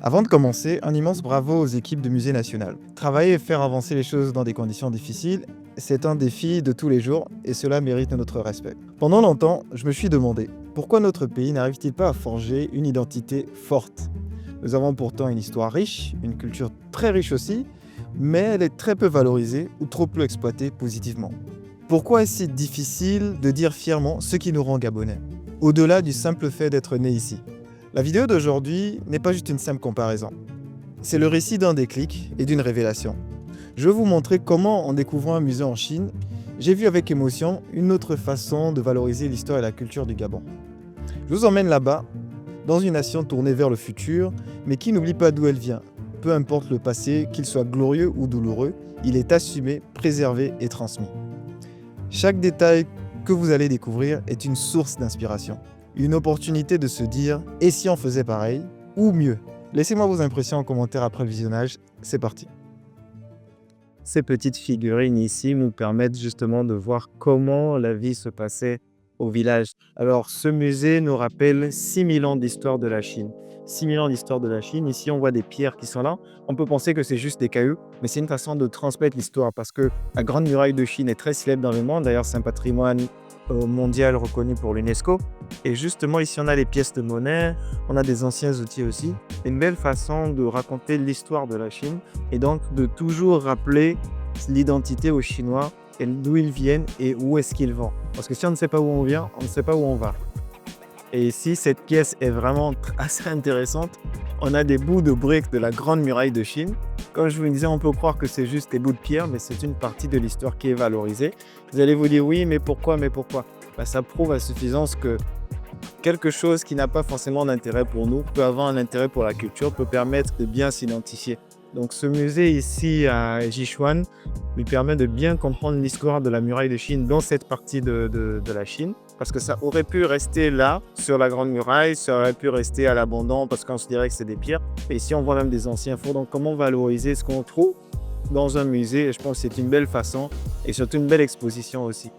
Avant de commencer, un immense bravo aux équipes de Musée National. Travailler et faire avancer les choses dans des conditions difficiles, c'est un défi de tous les jours et cela mérite notre respect. Pendant longtemps, je me suis demandé pourquoi notre pays n'arrive-t-il pas à forger une identité forte. Nous avons pourtant une histoire riche, une culture très riche aussi, mais elle est très peu valorisée ou trop peu exploitée positivement. Pourquoi est-ce si difficile de dire fièrement ce qui nous rend gabonais, au-delà du simple fait d'être né ici? La vidéo d'aujourd'hui n'est pas juste une simple comparaison. C'est le récit d'un déclic et d'une révélation. Je vais vous montrer comment, en découvrant un musée en Chine, j'ai vu avec émotion une autre façon de valoriser l'histoire et la culture du Gabon. Je vous emmène là-bas, dans une nation tournée vers le futur, mais qui n'oublie pas d'où elle vient. Peu importe le passé, qu'il soit glorieux ou douloureux, il est assumé, préservé et transmis. Chaque détail que vous allez découvrir est une source d'inspiration. Une opportunité de se dire « et si on faisait pareil ?» ou mieux. Laissez-moi vos impressions en commentaire après le visionnage, c'est parti. Ces petites figurines ici nous permettent justement de voir comment la vie se passait au village. Alors ce musée nous rappelle 6000 ans d'histoire de la Chine. 6000 ans d'histoire de la Chine, ici on voit des pierres qui sont là. On peut penser que c'est juste des cailloux, mais c'est une façon de transmettre l'histoire parce que la Grande Muraille de Chine est très célèbre dans le monde. D'ailleurs, c'est un patrimoine mondial reconnu pour l'UNESCO. Et justement, ici, on a les pièces de monnaie, on a des anciens outils aussi. Une belle façon de raconter l'histoire de la Chine et donc de toujours rappeler l'identité aux Chinois et d'où ils viennent et où est-ce qu'ils vont. Parce que si on ne sait pas où on vient, on ne sait pas où on va. Et ici, cette pièce est vraiment assez intéressante. On a des bouts de briques de la Grande Muraille de Chine. Comme je vous disais, on peut croire que c'est juste des bouts de pierre, mais c'est une partie de l'histoire qui est valorisée. Vous allez vous dire, oui, mais pourquoi? Ça prouve à suffisance que quelque chose qui n'a pas forcément d'intérêt pour nous peut avoir un intérêt pour la culture, peut permettre de bien s'identifier. Donc ce musée ici à Jichuan lui permet de bien comprendre l'histoire de la muraille de Chine dans cette partie de la Chine. Parce que ça aurait pu rester là, sur la Grande Muraille, ça aurait pu rester à l'abandon parce qu'on se dirait que c'est des pierres. Et ici, on voit même des anciens fours. Donc, comment valoriser ce qu'on trouve dans un musée? Et je pense que c'est une belle façon et surtout une belle exposition aussi.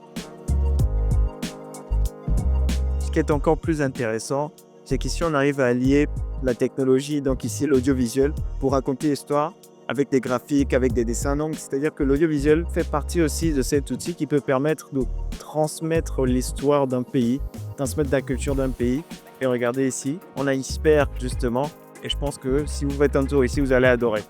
Ce qui est encore plus intéressant, c'est qu'ici, on arrive à allier la technologie, donc ici l'audiovisuel, pour raconter l'histoire avec des graphiques, avec des dessins. Donc, c'est-à-dire que l'audiovisuel fait partie aussi de cet outil qui peut permettre de transmettre l'histoire d'un pays, transmettre la culture d'un pays. Et regardez ici, on a Isper justement. Et je pense que si vous faites un tour ici, vous allez adorer.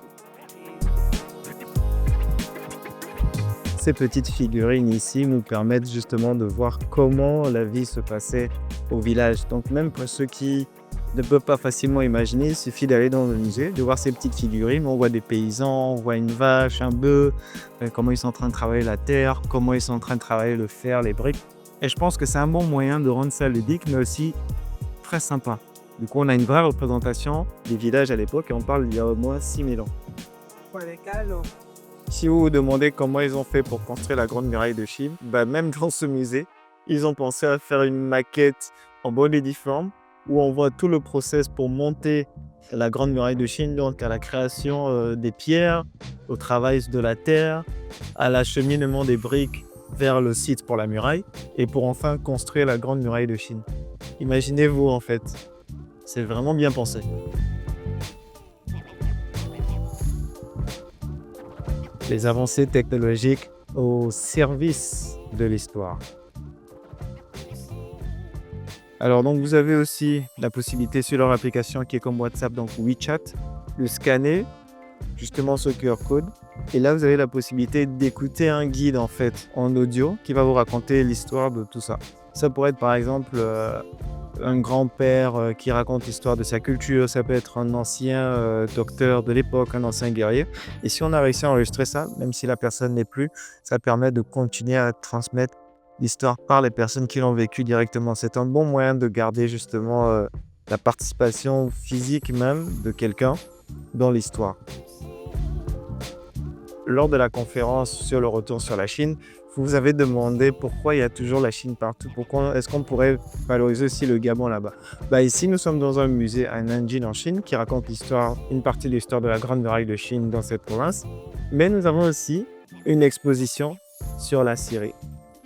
Ces petites figurines ici nous permettent justement de voir comment la vie se passait au village. Donc même pour ceux qui ne peuvent pas facilement imaginer, il suffit d'aller dans le musée, de voir ces petites figurines. On voit des paysans, on voit une vache, un bœuf, comment ils sont en train de travailler la terre, comment ils sont en train de travailler le fer, les briques. Et je pense que c'est un bon moyen de rendre ça ludique, mais aussi très sympa. Du coup, on a une vraie représentation des villages à l'époque et on parle d'il y a au moins 6000 ans. Si vous vous demandez comment ils ont fait pour construire la Grande Muraille de Chine, même dans ce musée, ils ont pensé à faire une maquette en bonne et due forme où on voit tout le process pour monter la Grande Muraille de Chine, donc à la création des pierres, au travail de la terre, à l'acheminement des briques vers le site pour la muraille et pour enfin construire la Grande Muraille de Chine. Imaginez-vous en fait, c'est vraiment bien pensé. Les avancées technologiques au service de l'histoire. Alors donc vous avez aussi la possibilité sur leur application qui est comme WhatsApp, donc WeChat, de scanner justement ce QR code. Et là vous avez la possibilité d'écouter un guide en fait en audio qui va vous raconter l'histoire de tout ça. Ça pourrait être par exemple un grand-père qui raconte l'histoire de sa culture, ça peut être un ancien docteur de l'époque, un ancien guerrier. Et si on a réussi à enregistrer ça, même si la personne n'est plus, ça permet de continuer à transmettre l'histoire par les personnes qui l'ont vécu directement. C'est un bon moyen de garder justement la participation physique même de quelqu'un dans l'histoire. Lors de la conférence sur le retour sur la Chine, vous avez demandé pourquoi il y a toujours la Chine partout. Pourquoi est-ce qu'on pourrait valoriser aussi le Gabon là-bas? Ici, nous sommes dans un musée à Nanjing en Chine qui raconte une partie de l'histoire de la Grande Muraille de Chine dans cette province. Mais nous avons aussi une exposition sur la Syrie.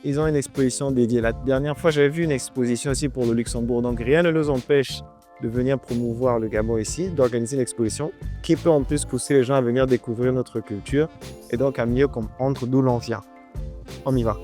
Ils ont une exposition dédiée. La dernière fois, j'avais vu une exposition aussi pour le Luxembourg. Donc, rien ne nous empêche de venir promouvoir le Gabon ici, d'organiser l'exposition, qui peut en plus pousser les gens à venir découvrir notre culture et donc à mieux comprendre d'où l'on vient. On y va.